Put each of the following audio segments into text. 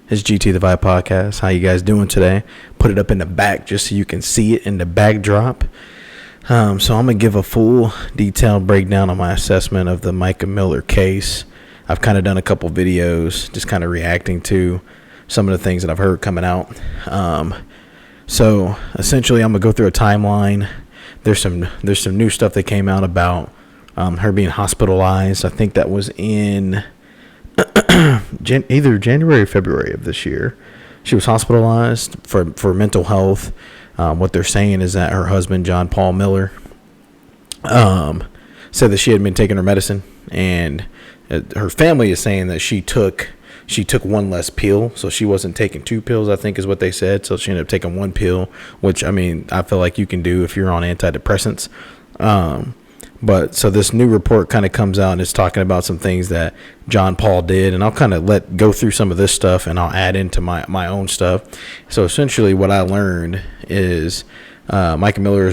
It's GT the Vibe Podcast. How you guys doing today? Put it up in the back just so you can see it in the backdrop. So I'm going to give a full detailed breakdown on my assessment of the Mica Miller case. I've kind of done a couple videos just kind of reacting to some of the things that I've heard coming out. So essentially I'm going to go through a timeline. There's some new stuff that came out about her being hospitalized. I think that was in either January or February of this year. She was hospitalized for mental health. What they're saying is that her husband, John Paul Miller, said that she had been taking her medicine, and her family is saying that she took one less pill, so she wasn't taking two pills, I think is what they said. So she ended up taking one pill, which, I mean, I feel like you can do if you're on antidepressants. But so this new report kind of comes out and it's talking about some things that John Paul did, and I'll kind of go through some of this stuff and I'll add into my own stuff. So essentially what I learned is Mica Miller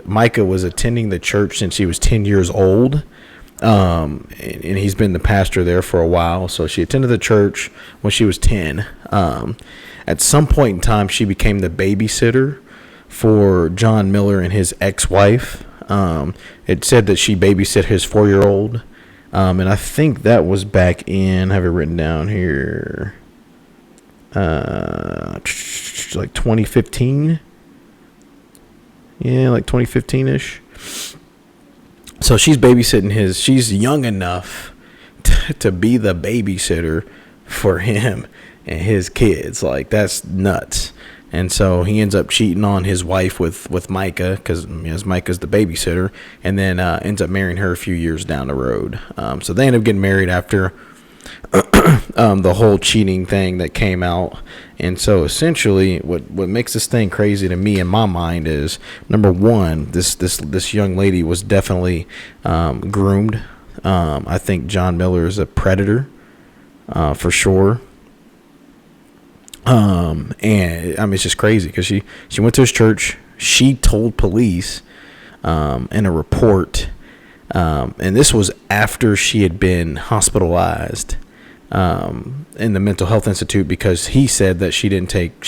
Mica was attending the church since he was 10 years old. And he's been the pastor there for a while. So she attended the church when she was 10. At some point in time, she became the babysitter for John Miller and his ex-wife. It said that she babysit his 4-year-old. And I think that was back in, I have it written down here, like 2015. Yeah, like 2015-ish. So she's babysitting she's young enough to be the babysitter for him and his kids. Like, that's nuts. And so he ends up cheating on his wife with Mica, because Mica's the babysitter, and then ends up marrying her a few years down the road. So they end up getting married after the whole cheating thing that came out. And so essentially what makes this thing crazy to me in my mind is, number one, this young lady was definitely groomed. I think John Miller is a predator for sure. And I mean, it's just crazy because she went to his church. She told police in a report, and this was after she had been hospitalized in the mental health institute, because he said that she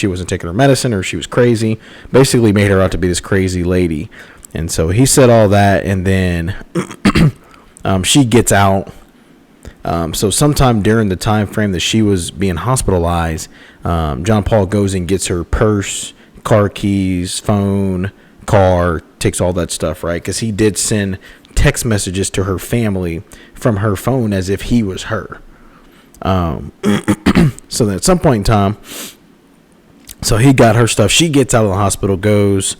wasn't taking her medicine, or she was crazy. Basically made her out to be this crazy lady. And so he said all that, and then she gets out. So sometime during the time frame that she was being hospitalized, John Paul goes and gets her purse, car keys, phone, car, takes all that stuff, right? Because he did send text messages to her family from her phone as if he was her. So then at some point in time, so he got her stuff. She gets out of the hospital, goes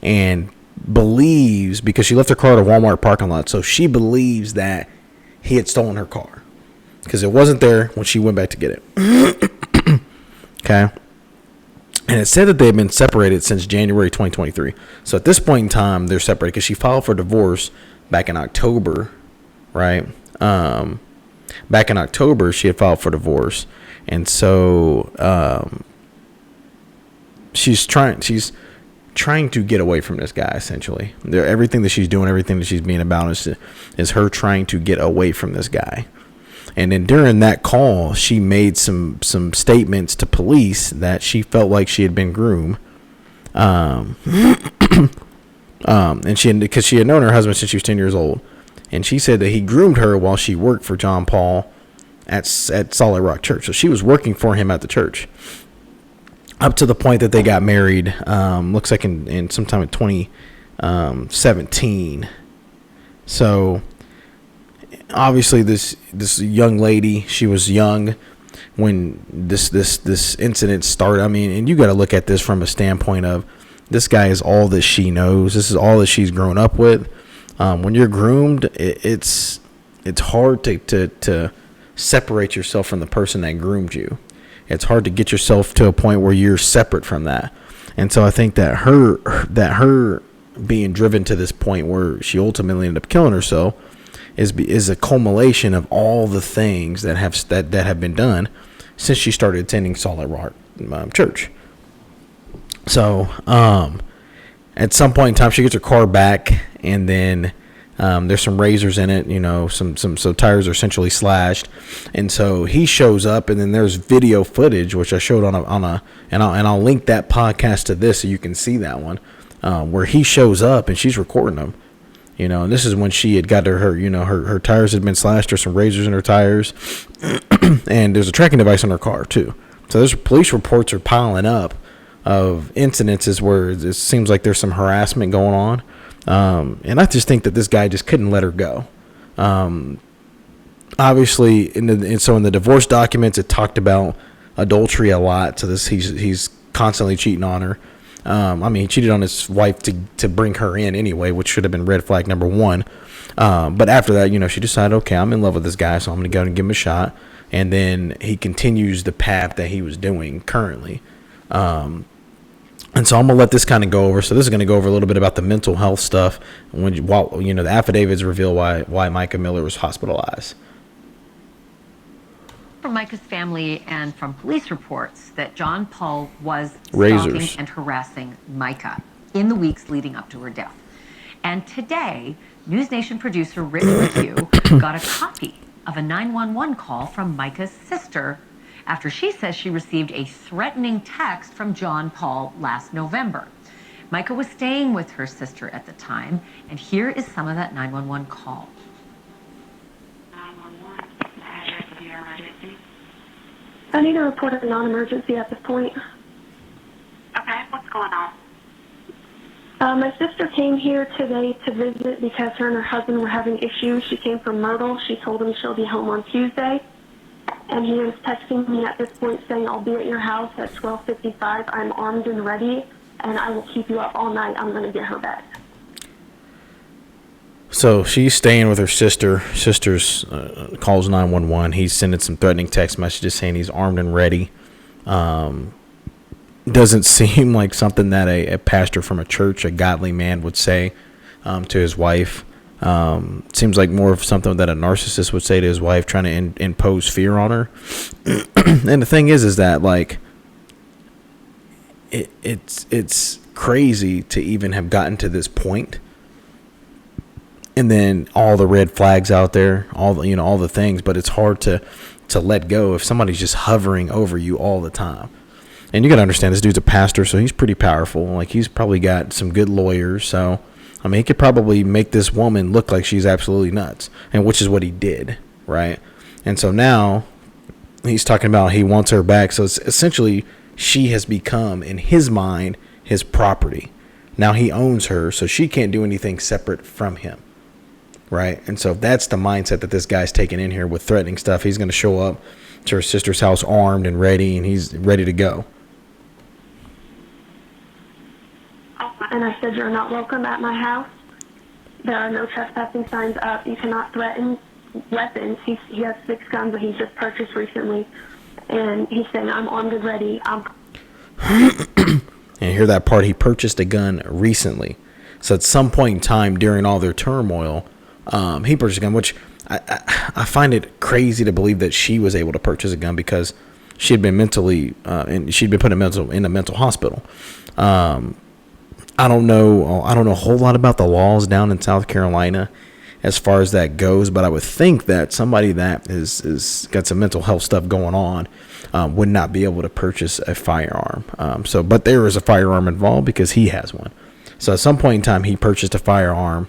and believes, because she left her car at a Walmart parking lot, so she believes that he had stolen her car because it wasn't there when she went back to get it. Okay. And it said that they had been separated since January 2023. So at this point in time, they're separated because she filed for divorce back in October, right? Back in October, she had filed for divorce. And so she's trying to get away from this guy, essentially. Everything that she's doing, everything that she's being about is her trying to get away from this guy. And then during that call, she made some statements to police that she felt like she had been groomed. And because she had known her husband since she was 10 years old. And she said that he groomed her while she worked for John Paul at Solid Rock Church. So she was working for him at the church, up to the point that they got married, looks like in sometime in 2017. So obviously this young lady, she was young when this incident started. I mean, and you got to look at this from a standpoint of, this guy is all that she knows. This is all that she's grown up with. When you're groomed, it's hard to separate yourself from the person that groomed you. It's hard to get yourself to a point where you're separate from that. And so I think that her being driven to this point where she ultimately ended up killing herself is a culmination of all the things that have been done since she started attending Solid Rock Church. So at some point in time, she gets her car back, and then There's some razors in it, so tires are essentially slashed. And so he shows up, and then there's video footage, which I showed and I'll link that podcast to this so you can see that one, where he shows up and she's recording him. And this is when she had got her tires had been slashed. There's some razors in her tires, and there's a tracking device on her car too. So there's police reports are piling up of incidences where it seems like there's some harassment going on. And I just think that this guy just couldn't let her go. Obviously, in the divorce documents, it talked about adultery a lot. So he's constantly cheating on her. He cheated on his wife to bring her in anyway, which should have been red flag number one. But after that, she decided, okay, I'm in love with this guy, so I'm going to go and give him a shot. And then he continues the path that he was doing currently. And so I'm going to let this kind of go over. So this is going to go over a little bit about the mental health stuff. The affidavits reveal why Mica Miller was hospitalized. From Mica's family and from police reports that John Paul was stalking and harassing Mica in the weeks leading up to her death. And today, News Nation producer Rich McHugh got a copy of a 911 call from Mica's sister after she says she received a threatening text from John Paul last November. Mica was staying with her sister at the time, and here is some of that 911 call. I need to report a non-emergency at this point. Okay, what's going on? My sister came here today to visit because her and her husband were having issues. She came from Myrtle. She told him she'll be home on Tuesday. And he is texting me at this point saying, I'll be at your house at 12:55. I'm armed and ready, and I will keep you up all night. I'm going to get her back. So she's staying with her sister. Sister's calls 911. He's sending some threatening text messages saying he's armed and ready. Doesn't seem like something that a pastor from a church, a godly man, would say to his wife. Seems like more of something that a narcissist would say to his wife, trying to impose fear on her. And the thing is that like it's crazy to even have gotten to this point. And then all the red flags out there, all the things, but it's hard to let go if somebody's just hovering over you all the time. And you got to understand, this dude's a pastor, so he's pretty powerful. Like, he's probably got some good lawyers. So, he could probably make this woman look like she's absolutely nuts, and which is what he did, right? And so now he's talking about he wants her back. So it's essentially she has become, in his mind, his property. Now he owns her, so she can't do anything separate from him, right? And so that's the mindset that this guy's taking in here with threatening stuff. He's going to show up to her sister's house armed and ready, and he's ready to go. And I said, you're not welcome at my house. There are no trespassing signs up. You cannot threaten weapons. He has 6 guns that he's just purchased recently. And he's saying, I'm armed and ready. And hear that part, he purchased a gun recently. So at some point in time during all their turmoil, he purchased a gun, which I find it crazy to believe that she was able to purchase a gun because she had been mentally, and she'd been put in a mental hospital. I don't know a whole lot about the laws down in South Carolina as far as that goes, but I would think that somebody that is got some mental health stuff going on would not be able to purchase a firearm. But there is a firearm involved because he has one. So at some point in time, he purchased a firearm.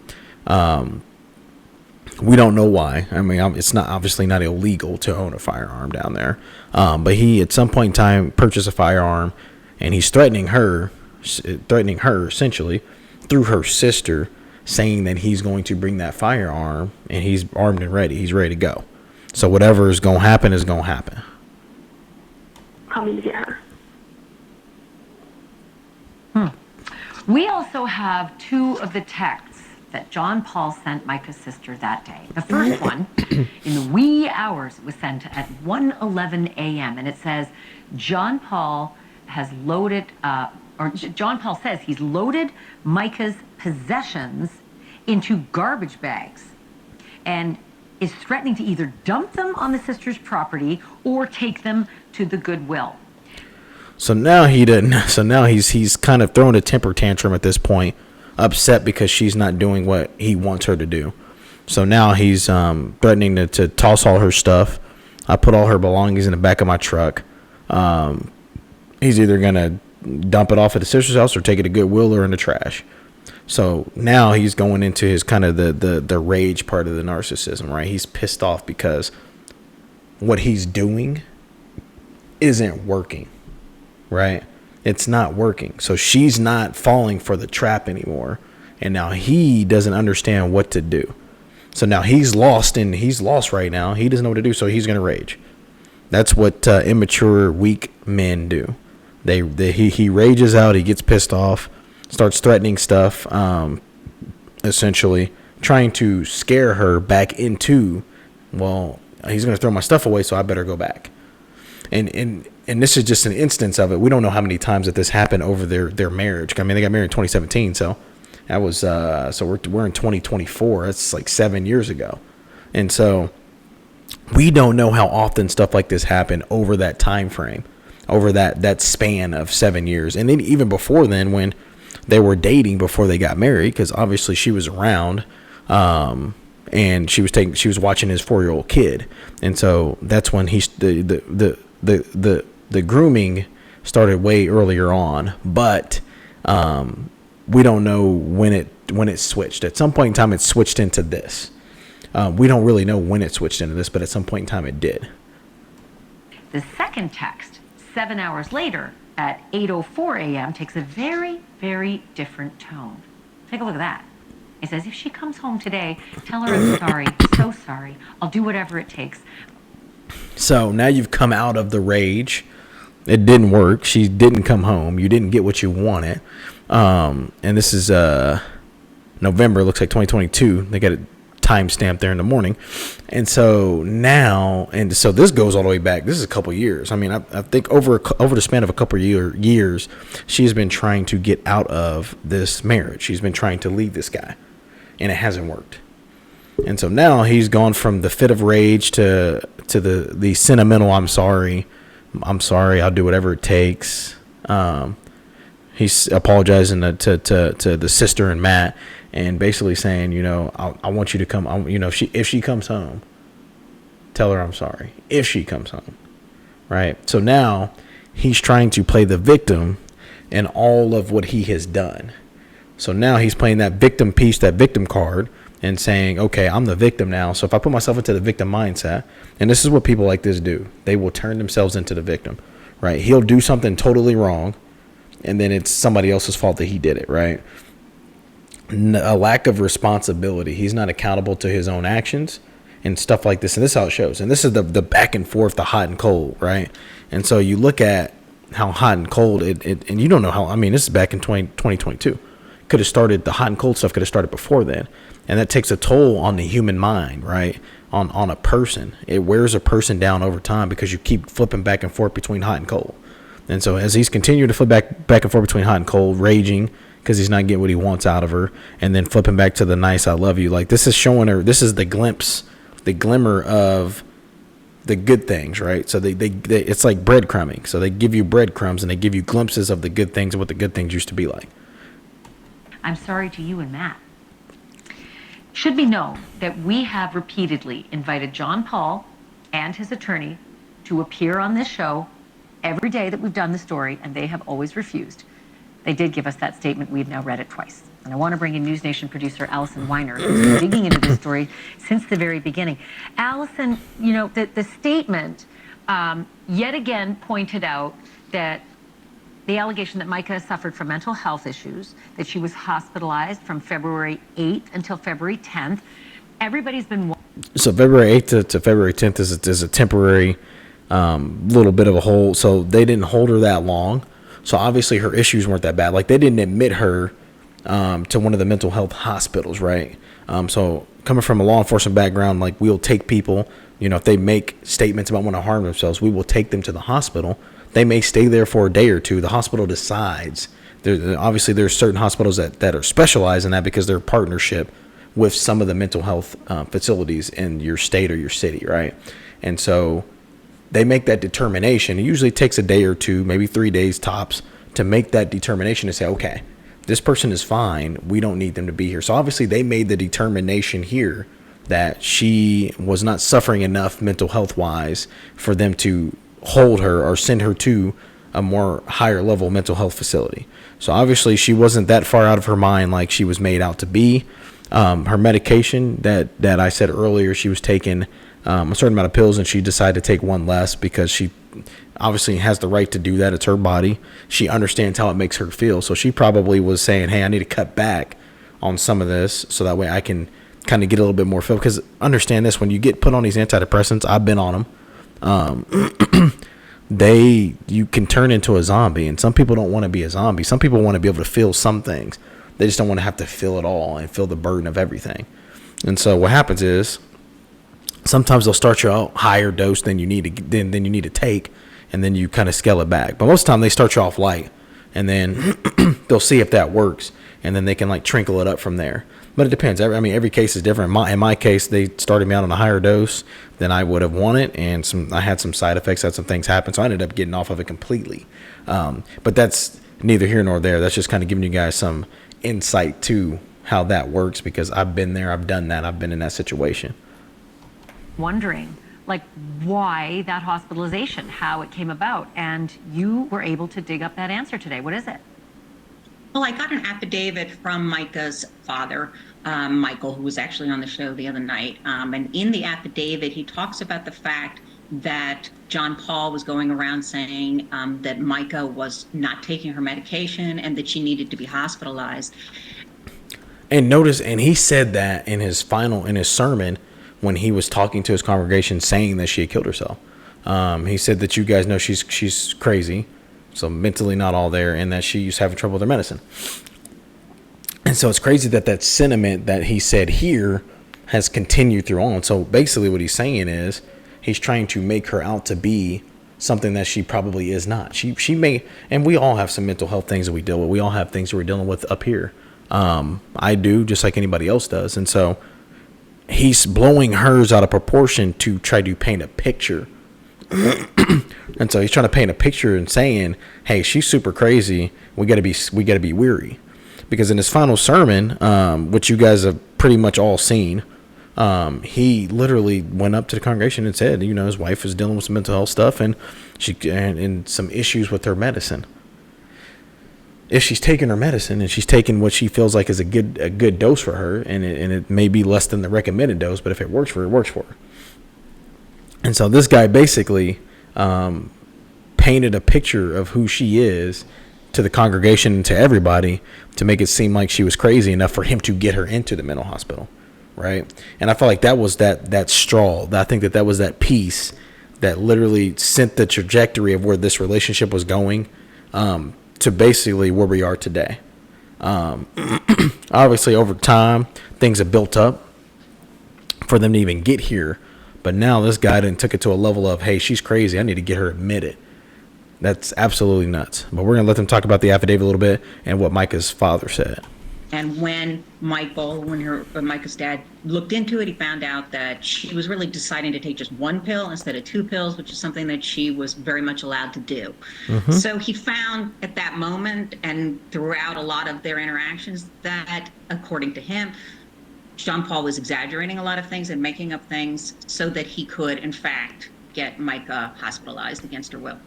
We don't know why. It's not obviously not illegal to own a firearm down there. But he at some point in time purchased a firearm, and he's threatening her essentially through her sister, saying that he's going to bring that firearm, and he's armed and ready. He's ready to go. So whatever is going to happen is going to happen. Coming to get her. We also have 2 of the texts that John Paul sent Mica's sister that day. The first one, in the wee hours, was sent at 1:11 a.m. And it says, John Paul says he's loaded Mica's possessions into garbage bags and is threatening to either dump them on the sister's property or take them to the Goodwill. So now he didn't. So now he's kind of throwing a temper tantrum at this point, upset because she's not doing what he wants her to do. So now he's threatening to toss all her stuff. I put all her belongings in the back of my truck. He's either going to dump it off at his sister's house or take it to Goodwill or in the trash. So now he's going into his kind of the rage part of the narcissism, right? He's pissed off because what he's doing isn't working, right? It's not working. So she's not falling for the trap anymore. And now he doesn't understand what to do. So now he's lost right now. He doesn't know what to do. So he's going to rage. That's what immature, weak men do. He rages out. He gets pissed off, starts threatening stuff, essentially trying to scare her back into, well, he's going to throw my stuff away, so I better go back. And this is just an instance of it. We don't know how many times that this happened over their marriage. I mean, they got married in 2017, so that was so we're in 2024. That's like 7 years ago, and so we don't know how often stuff like this happened over that time frame, over that span of 7 years, and then even before then when they were dating before they got married, because obviously she was around, and she was watching his 4-year-old kid, and so that's when the grooming started way earlier on, but we don't know when it switched. At some point in time, it switched into this. We don't really know when it switched into this, but at some point in time, it did. The second text, 7 hours later, at 8:04 a.m., takes a very, very different tone. Take a look at that. It says, if she comes home today, tell her I'm sorry, so sorry. I'll do whatever it takes. So now you've come out of the rage. It didn't work. She didn't come home. You didn't get what you wanted. And this is November, looks like 2022. They got it timestamped there in the morning. And so now, and so this goes all the way back. This is a couple years. I mean, I think over the span of a couple years, she's been trying to get out of this marriage. She's been trying to leave this guy, and it hasn't worked. And so now he's gone from the fit of rage to the sentimental, I'm sorry, I'll do whatever it takes. He's apologizing to the sister and Matt, and basically saying, I want you to come. If she comes home, tell her I'm sorry. If she comes home, right? So now he's trying to play the victim in all of what he has done. So now he's playing that victim piece, that victim card, and saying, okay, I'm the victim now. So if I put myself into the victim mindset, and this is what people like this do, they will turn themselves into the victim, right? He'll do something totally wrong, and then it's somebody else's fault that he did it, right? A lack of responsibility. He's not accountable to his own actions and stuff like this. And this is how it shows. And this is the back and forth, the hot and cold, right? And so you look at how hot and cold it and you don't know how, I mean, this is back in 2022. Could have started, the hot and cold stuff could have started before then. And that takes a toll on the human mind, right? On a person. It wears a person down over time because you keep flipping back and forth between hot and cold. And so as he's continued to flip back and forth between hot and cold, raging because he's not getting what he wants out of her, and then flipping back to the nice I love you, like this is showing her, this is the glimpse, the glimmer of the good things, right? So they it's like breadcrumbing. So they give you breadcrumbs and they give you glimpses of the good things and what the good things used to be like. I'm sorry to you and Matt. Should be known that we have repeatedly invited John Paul and his attorney to appear on this show every day that we've done the story, and they have always refused. They did give us that statement. We've now read it twice. And I want to bring in News Nation producer Allison Weiner, who's been digging into this story since the very beginning. Allison, the statement yet again pointed out that the allegation that Mica suffered from mental health issues, that she was hospitalized from February 8th until February 10th. Everybody's been... So February 8th to February 10th is a temporary little bit of a hold. So they didn't hold her that long. So obviously her issues weren't that bad. Like they didn't admit her to one of the mental health hospitals, right? So coming from a law enforcement background, like we'll take people, if they make statements about wanting to harm themselves, we will take them to the hospital. They may stay there for a day or two. The hospital decides. Obviously, there's certain hospitals that are specialized in that because they're partnership with some of the mental health facilities in your state or your city, right? And so they make that determination. It usually takes a day or two, maybe 3 days tops, to make that determination to say, okay, this person is fine. We don't need them to be here. So obviously they made the determination here that she was not suffering enough mental health wise for them to hold her or send her to a more higher level mental health facility. So obviously she wasn't that far out of her mind like she was made out to be. Her medication that I said earlier, she was taking a certain amount of pills, and she decided to take one less because she obviously has the right to do that. It's her body. She understands how it makes her feel. So she probably was saying, hey, I need to cut back on some of this so that way I can kind of get a little bit more feel. Because understand this, when you get put on these antidepressants, I've been on them. You can turn into a zombie, and some people don't want to be a zombie. Some people want to be able to feel some things. They just don't want to have to feel it all and feel the burden of everything. And so what happens is sometimes they'll start you out higher dose than you need to take, and then you kind of scale it back. But most of the time they start you off light, and then they'll see if that works, and then they can like trickle it up from there. But it depends. I mean, every case is different. In my case, they started me out on a higher dose than I would have wanted, and I had some side effects, had some things happen, so I ended up getting off of it completely. But that's neither here nor there. That's just kind of giving you guys some insight to how that works, because I've been there, I've done that, I've been in that situation. Wondering, like, why that hospitalization, how it came about, and you were able to dig up that answer today. What is it? Well, I got an affidavit from Mica's father, Michael, who was actually on the show the other night. And in the affidavit, he talks about the fact that John Paul was going around saying that Mica was not taking her medication and that she needed to be hospitalized. And notice, and he said that in his sermon when he was talking to his congregation, saying that she had killed herself. He said that you guys know she's crazy, so mentally not all there, and that she's having trouble with her medicine. And so it's crazy that sentiment that he said here has continued through on. So basically what he's saying is he's trying to make her out to be something that she probably is not. She may, and we all have some mental health things that we deal with. We all have things that we're dealing with up here. I do, just like anybody else does. And so he's blowing hers out of proportion to try to paint a picture. And so he's trying to paint a picture and saying, hey, she's super crazy. We got to be weary. Because in his final sermon, which you guys have pretty much all seen, he literally went up to the congregation and said, you know, his wife is dealing with some mental health stuff and some issues with her medicine. If she's taking her medicine and she's taking what she feels like is a good dose for her, and it may be less than the recommended dose, but if it works for her, it works for her. And so this guy basically painted a picture of who she is to the congregation and to everybody to make it seem like she was crazy enough for him to get her into the mental hospital, right? And I felt like that was that straw. I think that was that piece that literally sent the trajectory of where this relationship was going to basically where we are today. Obviously, over time, things have built up for them to even get here. But now this guy then took it to a level of, hey, she's crazy. I need to get her admitted. That's absolutely nuts. But we're going to let them talk about the affidavit a little bit and what Mica's father said. And when Mica's dad looked into it, he found out that she was really deciding to take just one pill instead of 2 pills, which is something that she was very much allowed to do. Mm-hmm. So he found at that moment and throughout a lot of their interactions that, according to him, John Paul was exaggerating a lot of things and making up things so that he could, in fact, get Mica hospitalized against her will.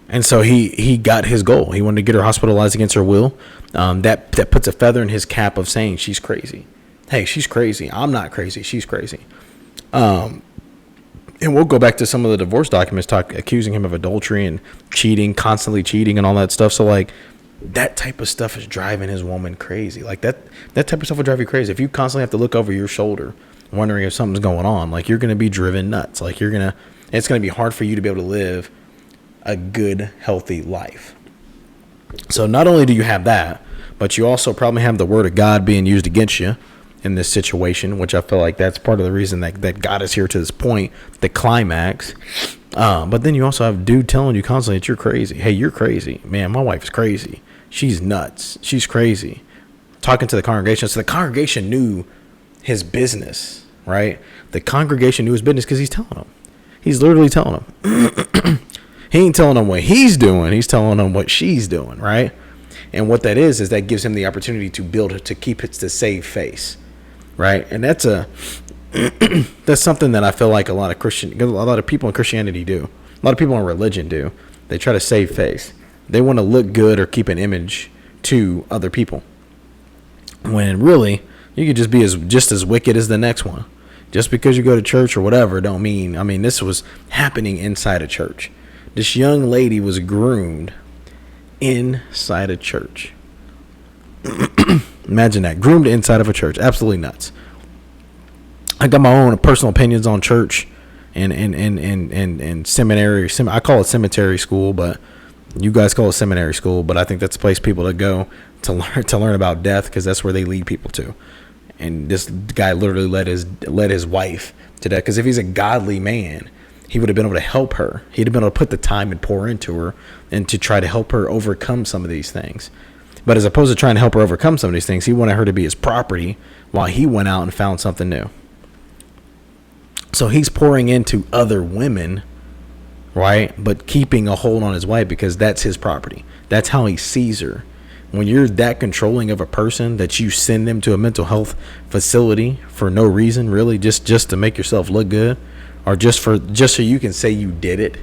And so he got his goal. He wanted to get her hospitalized against her will. That puts a feather in his cap of saying she's crazy. Hey, she's crazy. I'm not crazy. She's crazy. And we'll go back to some of the divorce documents accusing him of adultery and cheating, constantly cheating and all that stuff. So like that type of stuff is driving his woman crazy. Like that type of stuff will drive you crazy. If you constantly have to look over your shoulder wondering if something's going on, like you're going to be driven nuts. Like it's going to be hard for you to be able to live a good, healthy life. So not only do you have that, but you also probably have the word of God being used against you in this situation, which I feel like that's part of the reason that got us here to this point, the climax. But then you also have dude telling you constantly that you're crazy. Hey, you're crazy. Man, my wife is crazy. She's nuts. She's crazy. Talking to the congregation. So the congregation knew his business, right? The congregation knew his business because he's telling them. He's literally telling them. He ain't telling them what he's doing. He's telling them what she's doing, right? And what that is that gives him the opportunity to keep it to save face, right? And that's something that I feel like a lot of people in Christianity do. A lot of people in religion do. They try to save face. They want to look good or keep an image to other people. When really, you could just be just as wicked as the next one. Just because you go to church or whatever don't mean. I mean, this was happening inside a church. This young lady was groomed inside a church. Imagine that. Groomed inside of a church. Absolutely nuts. I got my own personal opinions on church and seminary. I call it cemetery school, but you guys call it seminary school. But I think that's a place people to go to learn about death, because that's where they lead people to. And this guy literally led his wife to death, because if he's a godly man, he would have been able to help her. He'd have been able to put the time and pour into her and to try to help her overcome some of these things. But as opposed to trying to help her overcome some of these things, he wanted her to be his property while he went out and found something new. So he's pouring into other women, right? But keeping a hold on his wife, because that's his property. That's how he sees her. When you're that controlling of a person that you send them to a mental health facility for no reason, really, just to make yourself look good, or just so you can say you did it,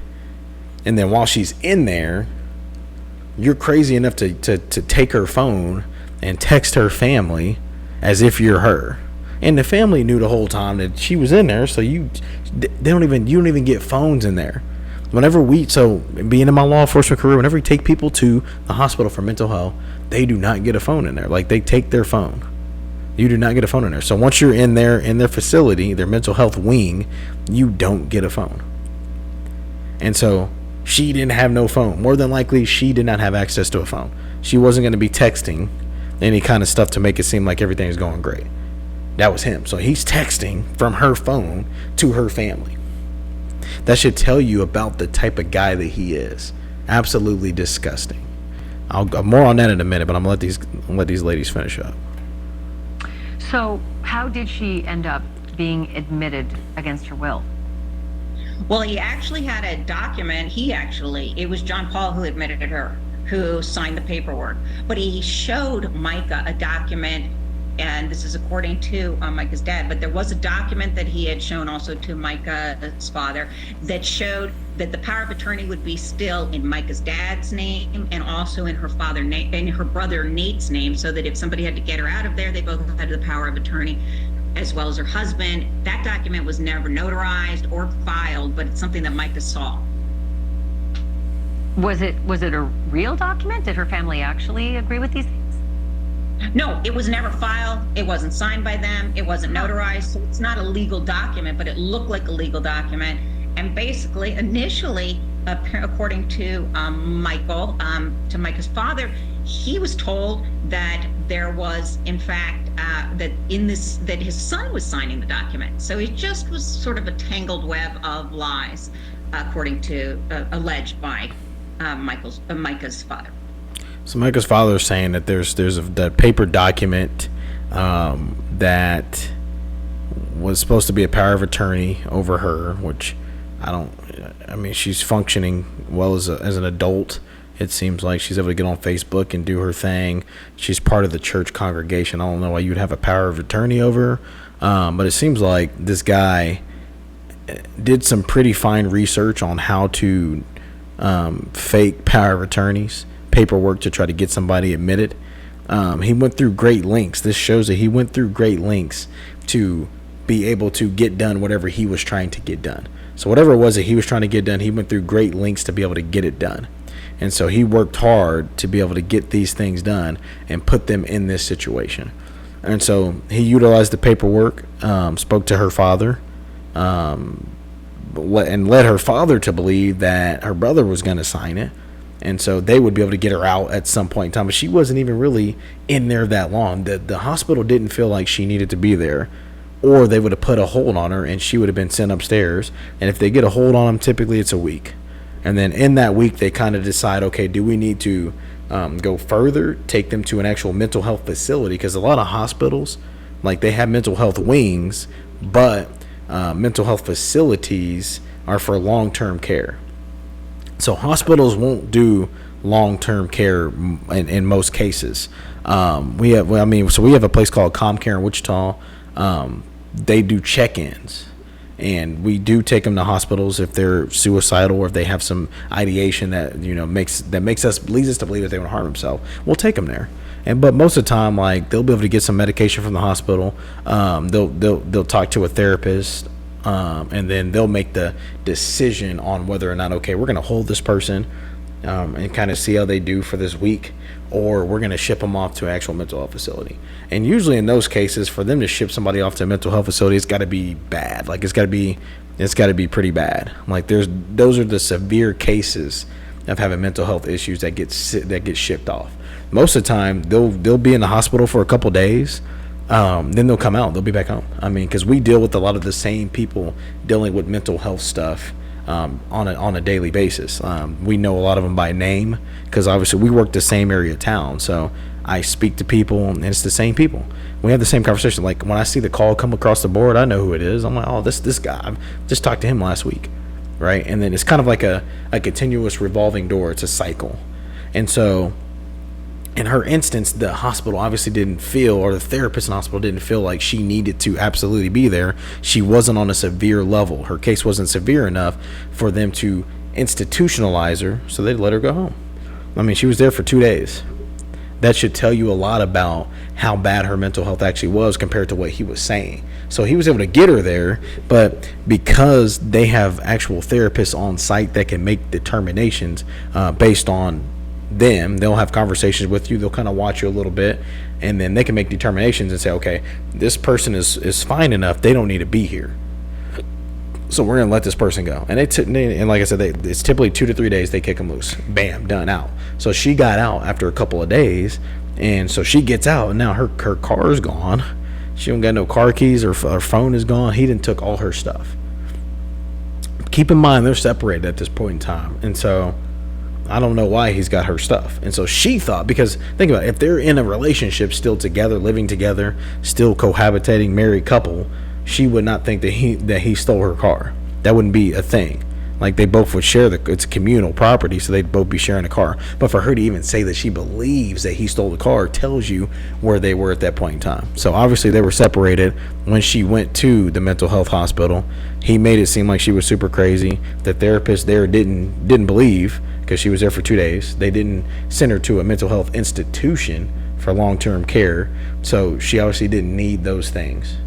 and then while she's in there, you're crazy enough to take her phone and text her family as if you're her. And the family knew the whole time that she was in there, so you don't even get phones in there. So being in my law enforcement career, whenever we take people to the hospital for mental health, they do not get a phone in there. Like, they take their phone. You do not get a phone in there. So once you're in their facility, their mental health wing, you don't get a phone. And so she didn't have no phone. More than likely, she did not have access to a phone. She wasn't going to be texting any kind of stuff to make it seem like everything is going great. That was him. So he's texting from her phone to her family. That should tell you about the type of guy that he is. Absolutely disgusting. I'll go more on that in a minute, but I'm gonna let these ladies finish up. So how did she end up being admitted against her will? Well, he actually had a document. It was John Paul who admitted her, who signed the paperwork. But he showed Mica a document, and this is according to Mica's dad, but there was a document that he had shown also to Mica's father that showed that the power of attorney would be still in Mica's dad's name and also in her brother Nate's name, so that if somebody had to get her out of there, they both had the power of attorney, as well as her husband. That document was never notarized or filed, but it's something that Mica saw. Was it a real document? Did her family actually agree with these things? No, it was never filed. It wasn't signed by them. It wasn't notarized. So it's not a legal document, but it looked like a legal document. And basically, initially, according to Michael, to Mica's father, he was told that there was, in fact, that his son was signing the document. So it just was sort of a tangled web of lies, according to alleged by Mica's father. So Mica's father is saying that there's that paper document that was supposed to be a power of attorney over her, which she's functioning well as an adult. It seems like she's able to get on Facebook and do her thing. She's part of the church congregation. I don't know why you'd have a power of attorney over her, but it seems like this guy did some pretty fine research on how to fake power of attorneys, paperwork to try to get somebody admitted. He went through great lengths. This shows that he went through great lengths to be able to get done whatever he was trying to get done. So whatever it was that he was trying to get done, he went through great lengths to be able to get it done. And so he worked hard to be able to get these things done and put them in this situation. And so he utilized the paperwork, spoke to her father, and led her father to believe that her brother was going to sign it. And so they would be able to get her out at some point in time. But she wasn't even really in there that long. The hospital didn't feel like she needed to be there, or they would have put a hold on her and she would have been sent upstairs. And if they get a hold on them, typically it's a week. And then in that week, they kind of decide, okay, do we need to go further, take them to an actual mental health facility? Because a lot of hospitals, like, they have mental health wings, but mental health facilities are for long-term care. So hospitals won't do long-term care in most cases. We have a place called ComCare in Wichita. They do check-ins, and we do take them to hospitals if they're suicidal or if they have some ideation that leads us to believe that they want to harm themselves. We'll take them there. But most of the time, like, they'll be able to get some medication from the hospital. They'll talk to a therapist, and then they'll make the decision on whether or not, okay, we're going to hold this person and kind of see how they do for this week, or we're going to ship them off to an actual mental health facility. And usually in those cases, for them to ship somebody off to a mental health facility, it's got to be bad. Like, it's got to be pretty bad. Like, those are the severe cases of having mental health issues that get shipped off. Most of the time, they'll be in the hospital for a couple days. Then they'll come out. They'll be back home. I mean, because we deal with a lot of the same people dealing with mental health stuff on a daily basis. We know a lot of them by name because obviously we work the same area of town. So I speak to people, and it's the same people. We have the same conversation. Like, when I see the call come across the board, I know who it is. I'm like, oh, this guy. I just talked to him last week, right? And then it's kind of like a continuous revolving door. It's a cycle. And so in her instance, the hospital obviously didn't feel, or the therapist in the hospital didn't feel like she needed to absolutely be there. She wasn't on a severe level. Her case wasn't severe enough for them to institutionalize her, so they let her go home. I mean, she was there for 2 days. That should tell you a lot about how bad her mental health actually was compared to what he was saying. So he was able to get her there, but because they have actual therapists on site that can make determinations based on them, they'll have conversations with you. They'll kind of watch you a little bit, and then they can make determinations and say, okay, this person is fine enough. They don't need to be here. So we're going to let this person go. And and like I said, it's typically 2 to 3 days. They kick them loose. Bam, done, out. So she got out after a couple of days, and so she gets out, and now her car's gone. She don't got no car keys. Her phone is gone. He done took all her stuff. Keep in mind, they're separated at this point in time, and so I don't know why he's got her stuff. And so she thought, because think about it, if they're in a relationship still together, living together, still cohabitating, married couple, she would not think that he stole her car. That wouldn't be a thing. Like, they both would share it's a communal property, so they'd both be sharing a car. But for her to even say that she believes that he stole the car tells you where they were at that point in time. So obviously they were separated. When she went to the mental health hospital, he made it seem like she was super crazy. The therapist there didn't believe, because she was there for 2 days. They didn't send her to a mental health institution for long-term care, so she obviously didn't need those things.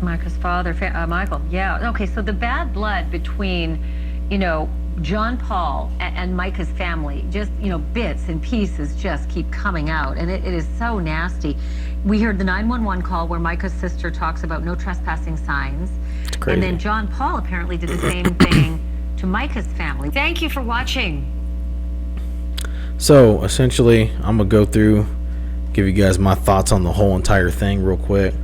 Mica's father, Michael. Yeah. Okay. So the bad blood between, John Paul and Mica's family, just, bits and pieces just keep coming out, and it is so nasty. We heard the 911 call where Mica's sister talks about no trespassing signs, and then John Paul apparently did the same thing to Mica's family. Thank you for watching. So essentially, I'm gonna go through, give you guys my thoughts on the whole entire thing real quick.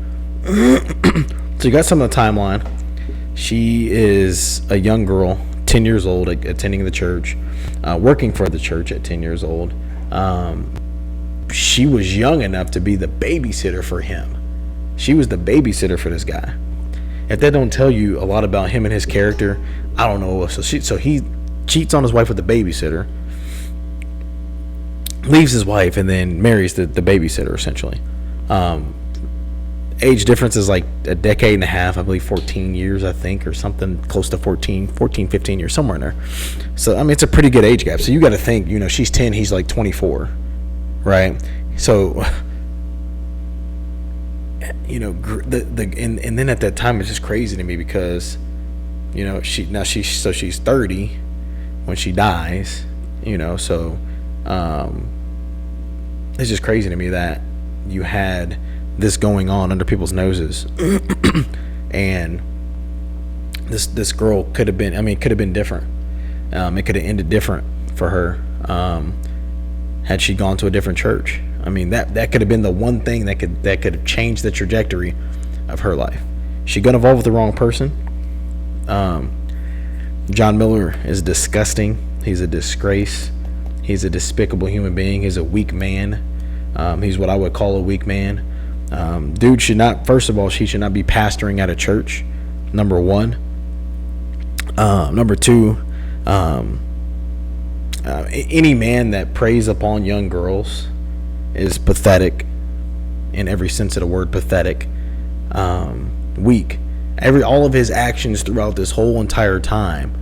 So you got some of the timeline. She is a young girl, 10 years old, attending the church, working for the church at 10 years old. She was young enough to be the babysitter for him. She was the babysitter for this guy. If that don't tell you a lot about him and his character, I don't know. So he cheats on his wife with the babysitter, leaves his wife, and then marries the babysitter, essentially. Age difference is like a decade and a half, I believe 14 years, I think, or something close to 14, 15 years, somewhere in there. So, I mean, it's a pretty good age gap. So you got to think, she's 10, he's like 24, right? So, and then at that time, it's just crazy to me because, she's 30 when she dies, so it's just crazy to me that you had this going on under people's noses. And this girl could have been different. It could have ended different for her had she gone to a different church. I mean, that could have been the one thing that could have changed the trajectory of her life. She got involved with the wrong person. John Miller is disgusting. He's a disgrace. He's a despicable human being. He's a weak man. He's what I would call a weak man. Dude should not, first of all, she should not be pastoring at a church, number one. Number two, Any man that preys upon young girls is pathetic in every sense of the word. Pathetic, weak. All of his actions throughout this whole entire time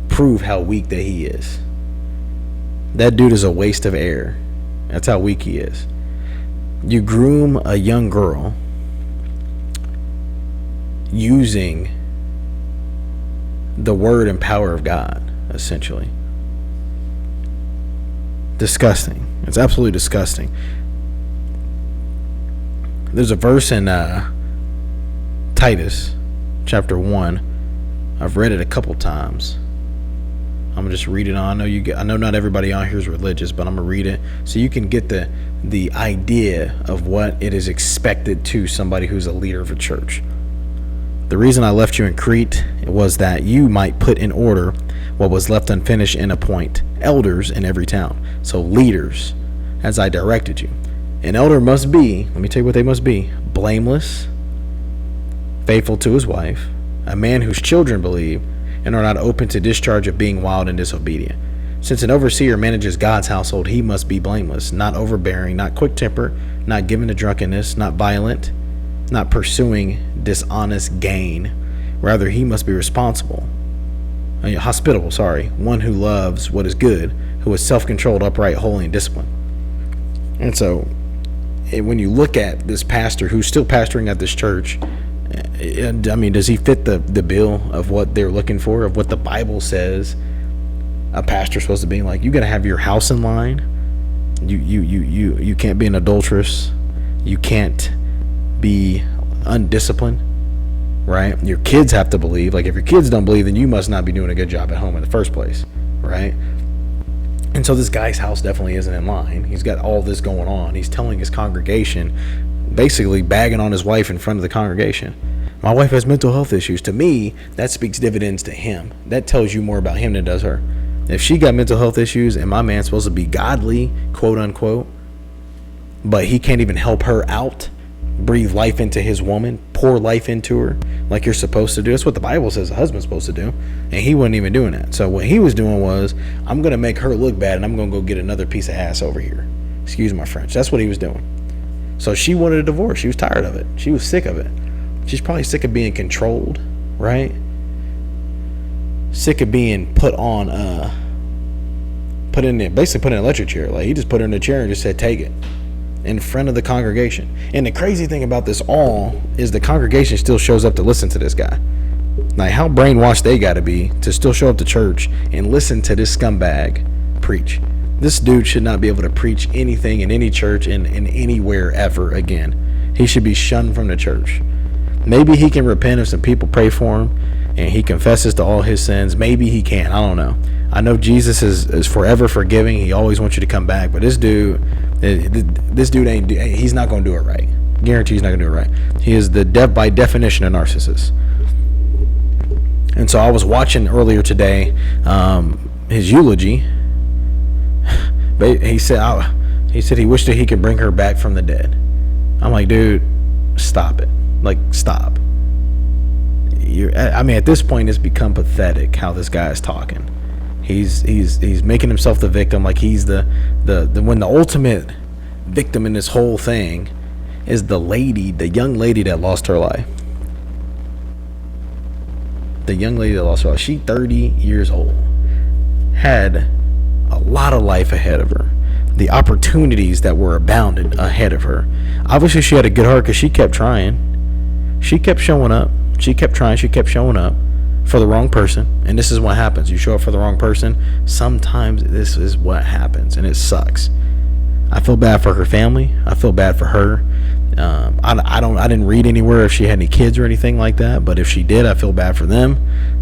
prove how weak that he is. That dude is a waste of air. That's how weak he is. You groom a young girl using the word and power of God, essentially. Disgusting. It's absolutely disgusting. There's a verse in Titus chapter 1. I've read it a couple times. I'm gonna just read it on. I know not everybody on here is religious, but I'm gonna read it so you can get the idea of what it is expected to somebody who's a leader of a church. The reason I left you in Crete was that you might put in order what was left unfinished and appoint elders in every town. So leaders, as I directed you. An elder must be, let me tell you what they must be: blameless, faithful to his wife, a man whose children believe and are not open to discharge of being wild and disobedient. Since an overseer manages God's household, he must be blameless, not overbearing, not quick-tempered, not given to drunkenness, not violent, not pursuing dishonest gain. Rather, he must be hospitable, one who loves what is good, who is self-controlled, upright, holy, and disciplined. And so, when you look at this pastor who's still pastoring at this church, does he fit the bill of what they're looking for, of what the Bible says a pastor's supposed to be? Like, you got to have your house in line. You can't be an adulteress. You can't be undisciplined, right? Your kids have to believe. Like, if your kids don't believe, then you must not be doing a good job at home in the first place, right? And so this guy's house definitely isn't in line. He's got all this going on. He's telling his congregation, basically bagging on his wife in front of the congregation. My wife has mental health issues. To me, that speaks dividends to him. That tells you more about him than it does her. If she got mental health issues and my man's supposed to be godly, quote unquote, but he can't even help her out, breathe life into his woman, pour life into her like you're supposed to do. That's what the Bible says a husband's supposed to do. And he wasn't even doing that. So what he was doing was, I'm going to make her look bad and I'm going to go get another piece of ass over here. Excuse my French. That's what he was doing. So she wanted a divorce. She was tired of it. She was sick of it. She's probably sick of being controlled, right? Sick of being put in an electric chair. Like, he just put her in the chair and just said, take it, in front of the congregation. And the crazy thing about this all is the congregation still shows up to listen to this guy. Like, how brainwashed they got to be to still show up to church and listen to this scumbag preach. This dude should not be able to preach anything in any church in anywhere ever again. He should be shunned from the church. Maybe he can repent if some people pray for him and he confesses to all his sins. Maybe he can. I don't know. I know Jesus is forever forgiving. He always wants you to come back. But this dude he's not going to do it right. Guarantee he's not going to do it right. He is by definition a narcissist. And so I was watching earlier today his eulogy. He said he wished that he could bring her back from the dead. I'm like, dude, stop it. Like, stop. At this point, it's become pathetic how this guy is talking. He's making himself the victim, like he's the ultimate victim in this whole thing is the young lady that lost her life. The young lady that lost her life. She 30 years old. Had a lot of life ahead of her. The opportunities that were abounded ahead of her. Obviously, she had a good heart because she kept trying. She kept showing up. She kept trying. She kept showing up for the wrong person. And this is what happens. You show up for the wrong person. Sometimes this is what happens, and it sucks. I feel bad for her family. I feel bad for her. I didn't read anywhere if she had any kids or anything like that. But if she did, I feel bad for them.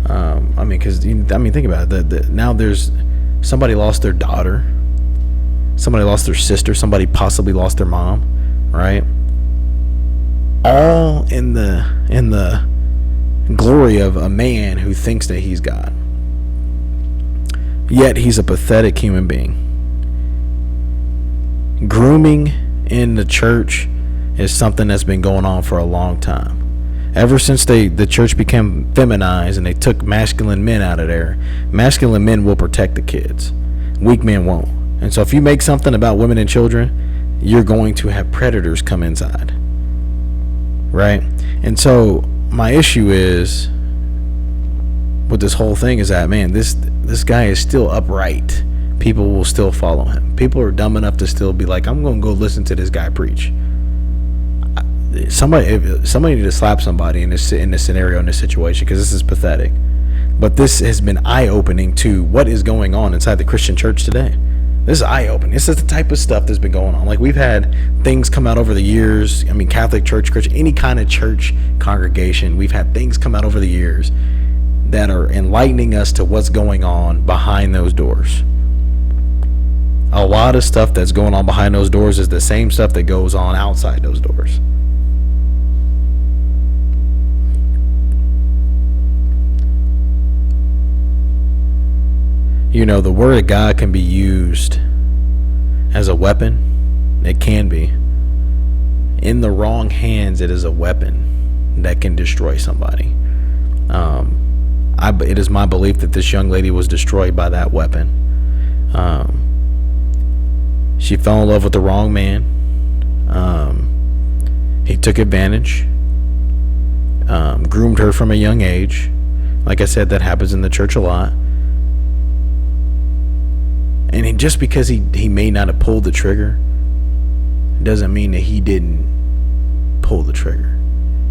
Think about it. Now there's somebody lost their daughter. Somebody lost their sister. Somebody possibly lost their mom. Right? All in the glory of a man who thinks that he's God. Yet he's a pathetic human being. Grooming in the church is something that's been going on for a long time. Ever since the church became feminized and they took masculine men out of there, masculine men will protect the kids. Weak men won't. And so if you make something about women and children, you're going to have predators come inside, right? And so my issue is with this whole thing is that, man, this guy is still upright. People will still follow him. People are dumb enough to still be like, I'm going to go listen to this guy preach. Somebody need to slap somebody in this scenario, in this situation, because this is pathetic. But this has been eye-opening to what is going on inside the Christian church today. This is eye-opening. This is the type of stuff that's been going on. Like, we've had things come out over the years. I mean, Catholic church, Christian, any kind of church congregation, we've had things come out over the years that are enlightening us to what's going on behind those doors. A lot of stuff that's going on behind those doors is the same stuff that goes on outside those doors. You know, the word of God can be used as a weapon. It can be. In the wrong hands, it is a weapon that can destroy somebody. It is my belief that this young lady was destroyed by that weapon. She fell in love with the wrong man. He took advantage. Groomed her from a young age. Like I said, that happens in the church a lot. And just because he may not have pulled the trigger doesn't mean that he didn't pull the trigger.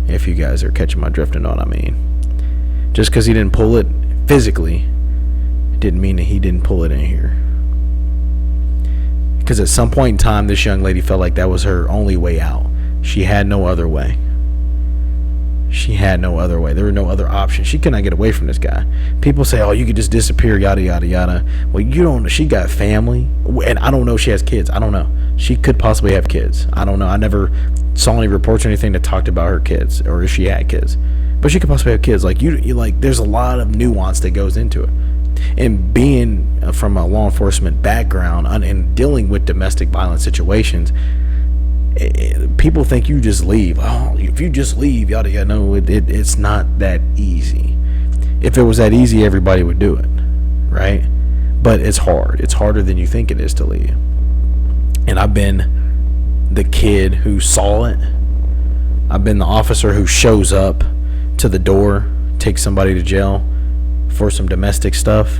If you guys are catching my drift and know what I mean. Just because he didn't pull it physically didn't mean that he didn't pull it in here. Because at some point in time, this young lady felt like that was her only way out. She had no other way. She had no other way. There were no other options. She could not get away from this guy. People say, oh, you could just disappear, yada, yada, yada. Well, you don't know. She got family. And I don't know if she has kids. I don't know. She could possibly have kids. I don't know. I never saw any reports or anything that talked about her kids or if she had kids. But she could possibly have kids. Like, you like, there's a lot of nuance that goes into it. And being from a law enforcement background and dealing with domestic violence situations, people think you just leave. Oh, if you just leave, yada yada. No, it's not that easy. If it was that easy, everybody would do it, right? But it's hard. It's harder than you think it is to leave. And I've been the kid who saw it. I've been the officer who shows up to the door, takes somebody to jail for some domestic stuff.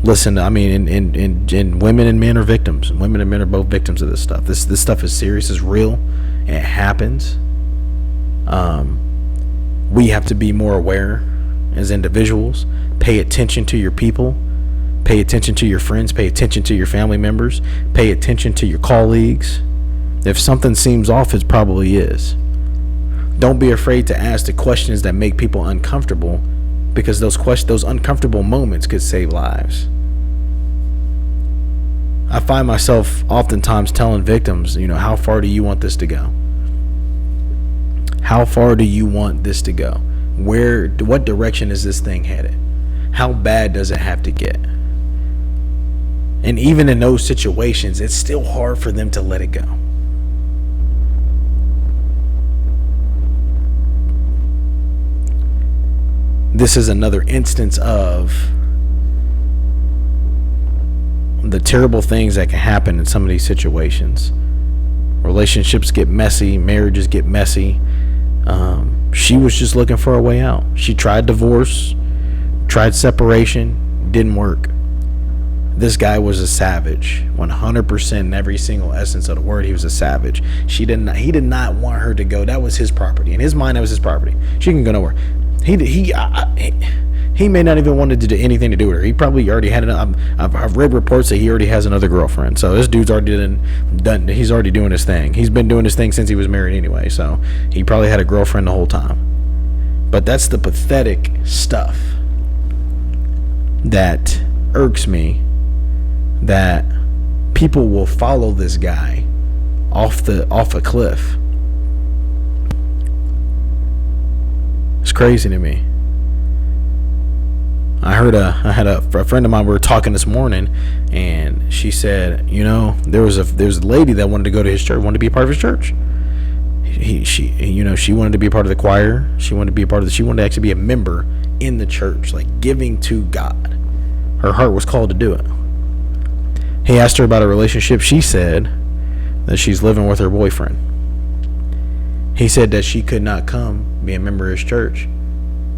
Listen, I mean, and women and men are victims. Women and men are both victims of this stuff. This stuff is serious, it's real, and it happens. We have to be more aware as individuals. Pay attention to your people. Pay attention to your friends. Pay attention to your family members. Pay attention to your colleagues. If something seems off, it probably is. Don't be afraid to ask the questions that make people uncomfortable, because those uncomfortable moments could save lives. I find myself oftentimes telling victims, how far do you want this to go? How far do you want this to go? What direction is this thing headed? How bad does it have to get? And even in those situations, it's still hard for them to let it go. This is another instance of the terrible things that can happen in some of these situations. Relationships get messy, marriages get messy. She was just looking for a way out. She tried divorce, tried separation, didn't work. This guy was a savage, 100% in every single essence of the word. He was a savage. He did not want her to go. That was his property. In his mind, that was his property. She can go nowhere. He may not even wanted to do anything to do with her. He probably already had I've read reports that he already has another girlfriend. So this dude's already done. He's already doing his thing. He's been doing his thing since he was married anyway. So he probably had a girlfriend the whole time. But that's the pathetic stuff that irks me, that people will follow this guy off a cliff. It's crazy to me. I had a friend of mine, we were talking this morning, and she said, there was a lady that wanted to go to his church, wanted to be a part of his church. She wanted to be a part of the choir. She wanted to actually be a member in the church, like giving to God. Her heart was called to do it. He asked her about a relationship. She said that she's living with her boyfriend. He said that she could not come be a member of his church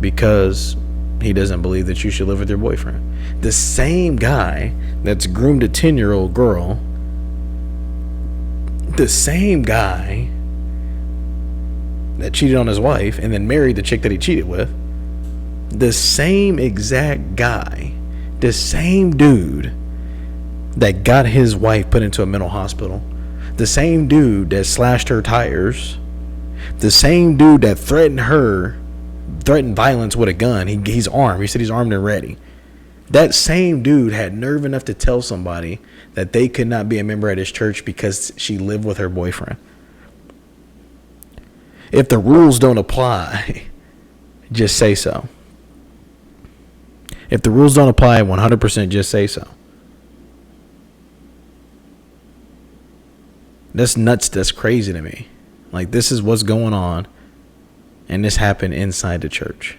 because he doesn't believe that you should live with your boyfriend. The same guy that's groomed a 10-year-old girl, the same guy that cheated on his wife and then married the chick that he cheated with, the same exact guy, the same dude that got his wife put into a mental hospital, the same dude that slashed her tires, the same dude that threatened violence with a gun. He's armed. He said he's armed and ready. That same dude had nerve enough to tell somebody that they could not be a member at his church because she lived with her boyfriend. If the rules don't apply, just say so. If the rules don't apply 100%, just say so. That's nuts. That's crazy to me. Like, this is what's going on, and this happened inside the church,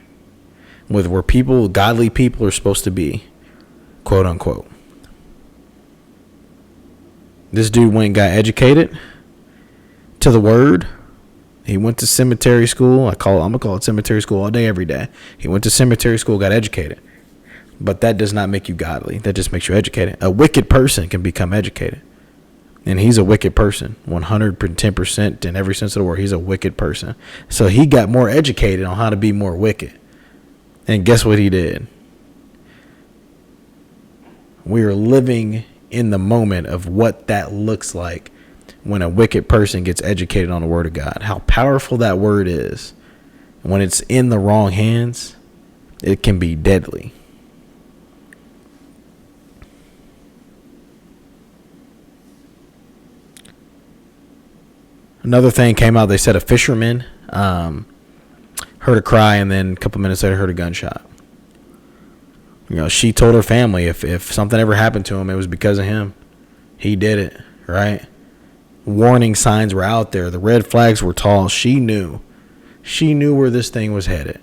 with where people, godly people, are supposed to be, quote unquote. This dude went and got educated to the word. He went to cemetery school. I'm gonna call it cemetery school all day, every day. He went to cemetery school, got educated, but that does not make you godly. That just makes you educated. A wicked person can become educated. And he's a wicked person, 110% in every sense of the word. He's a wicked person. So he got more educated on how to be more wicked. And guess what he did? We are living in the moment of what that looks like when a wicked person gets educated on the word of God. How powerful that word is. When it's in the wrong hands, it can be deadly. Another thing came out. They said a fisherman heard a cry, and then a couple minutes later heard a gunshot. You know, she told her family if something ever happened to him, it was because of him. He did it, right? Warning signs were out there. The red flags were tall. She knew. She knew where this thing was headed.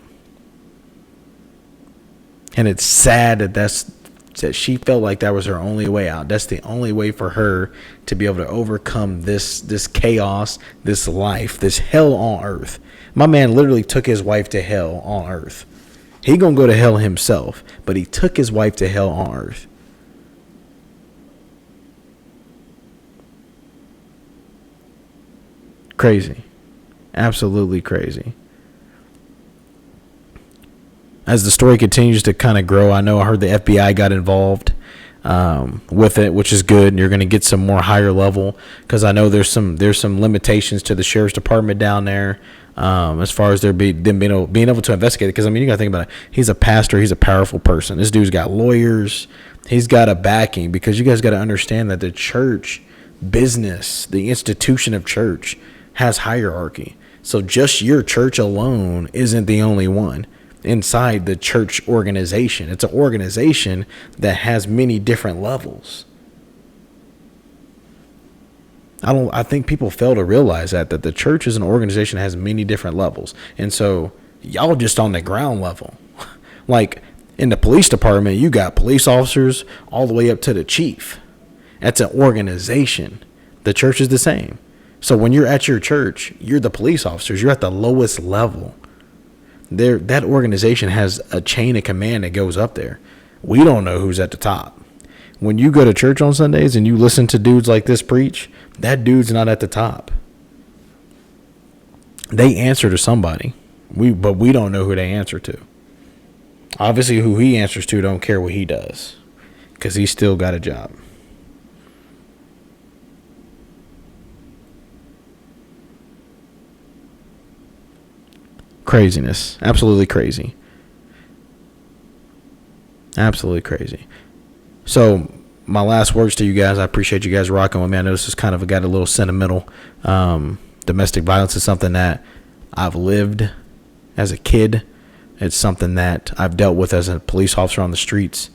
And it's sad that she felt like that was her only way out. That's the only way for her to be able to overcome this chaos, this life, this hell on earth. My man literally took his wife to hell on earth. He gonna go to hell himself, but he took his wife to hell on earth. Crazy. Absolutely crazy. As the story continues to kind of grow, I know I heard the FBI got involved with it, which is good. And you're going to get some more higher level, because I know there's some limitations to the sheriff's department down there as far as them being able to investigate it. Because, I mean, you got to think about it. He's a pastor. He's a powerful person. This dude's got lawyers. He's got a backing, because you guys got to understand that the church business, the institution of church, has hierarchy. So just your church alone isn't the only one inside the church organization. It's an organization that has many different levels. I think people fail to realize that the church is an organization that has many different levels. And so y'all just on the ground level. Like in the police department, you got police officers all the way up to the chief. That's an organization. The church is the same. So when you're at your church, you're the police officers. You're at the lowest level. That organization has a chain of command that goes up there. We don't know who's at the top. When you go to church on Sundays and you listen to dudes like this preach, that dude's not at the top. They answer to somebody, but we don't know who they answer to. Obviously, who he answers to don't care what he does, because he's still got a job. Craziness. Absolutely crazy. Absolutely crazy. So my last words to you guys, I appreciate you guys rocking with me. I know this is kind of got a little sentimental. Domestic violence is something that I've lived as a kid. It's something that I've dealt with as a police officer on the streets.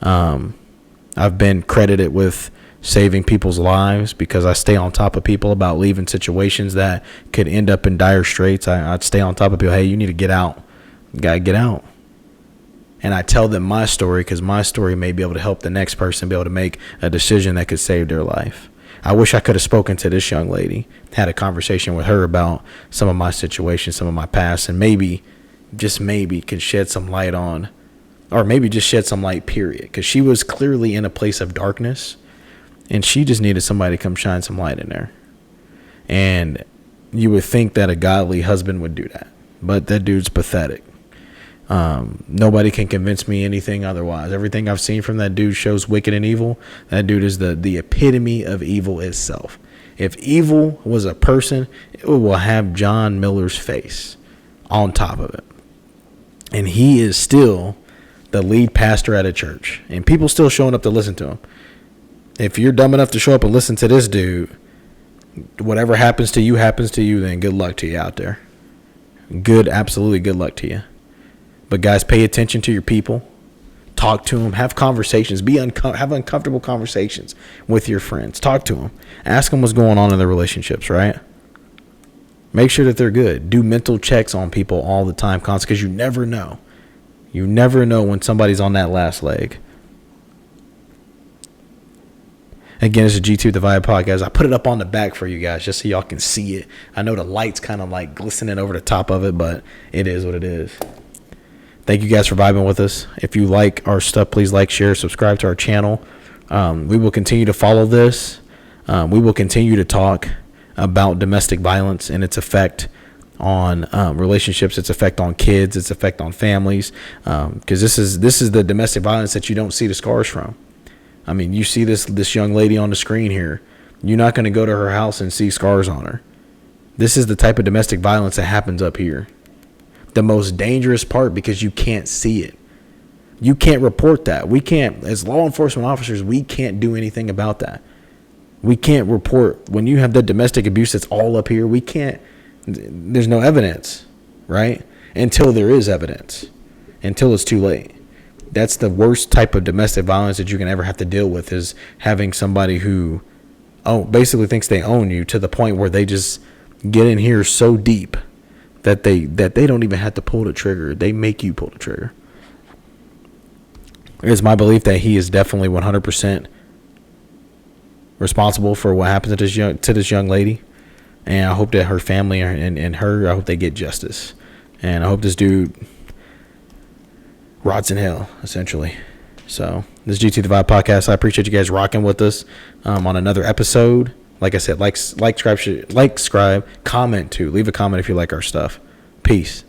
I've been credited with saving people's lives because I stay on top of people about leaving situations that could end up in dire straits. I'd stay on top of people. Hey, you need to get out. You gotta get out. and I tell them my story, because my story may be able to help the next person be able to make a decision that could save their life. I wish I could have spoken to this young lady, had a conversation with her about some of my situations, some of my past, and maybe, just maybe, could shed some light on, or maybe just shed some light, period. Because she was clearly in a place of darkness, and she just needed somebody to come shine some light in there. And you would think that a godly husband would do that, but that dude's pathetic. Nobody can convince me anything otherwise. Everything I've seen from that dude shows wicked and evil. That dude is the epitome of evil itself. If evil was a person, it will have John Miller's face on top of it. And he is still the lead pastor at a church, and people still showing up to listen to him. If you're dumb enough to show up and listen to this dude, whatever happens to you, then good luck to you out there. Absolutely good luck to you. But guys, pay attention to your people. Talk to them. Have conversations. Have uncomfortable conversations with your friends. Talk to them. Ask them what's going on in their relationships, right? Make sure that they're good. Do mental checks on people all the time, because you never know. You never know when somebody's on that last leg. Again, it's a G2 The Vibe podcast. I put it up on the back for you guys just so y'all can see it. I know the light's kind of like glistening over the top of it, but it is what it is. Thank you guys for vibing with us. If you like our stuff, please like, share, subscribe to our channel. We will continue to follow this. We will continue to talk about domestic violence and its effect on relationships, its effect on kids, its effect on families. Because this is the domestic violence that you don't see the scars from. I mean, you see this young lady on the screen here. You're not going to go to her house and see scars on her. This is the type of domestic violence that happens up here. The most dangerous part, because you can't see it. You can't report that. We can't, as law enforcement officers, we can't do anything about that. We can't report when you have that domestic abuse that's all up here. We can't, there's no evidence, right? Until there is evidence, until it's too late. That's the worst type of domestic violence that you can ever have to deal with, is having somebody who basically thinks they own you, to the point where they just get in here so deep that they don't even have to pull the trigger. They make you pull the trigger. It's my belief that he is definitely 100% responsible for what happened to this young lady, and I hope that her family and her, I hope they get justice, and I hope this dude rots in hell, essentially. So this is G2 The Vibe podcast. I appreciate you guys rocking with us on another episode. Like I said, like, subscribe, comment too. Leave a comment if you like our stuff. Peace.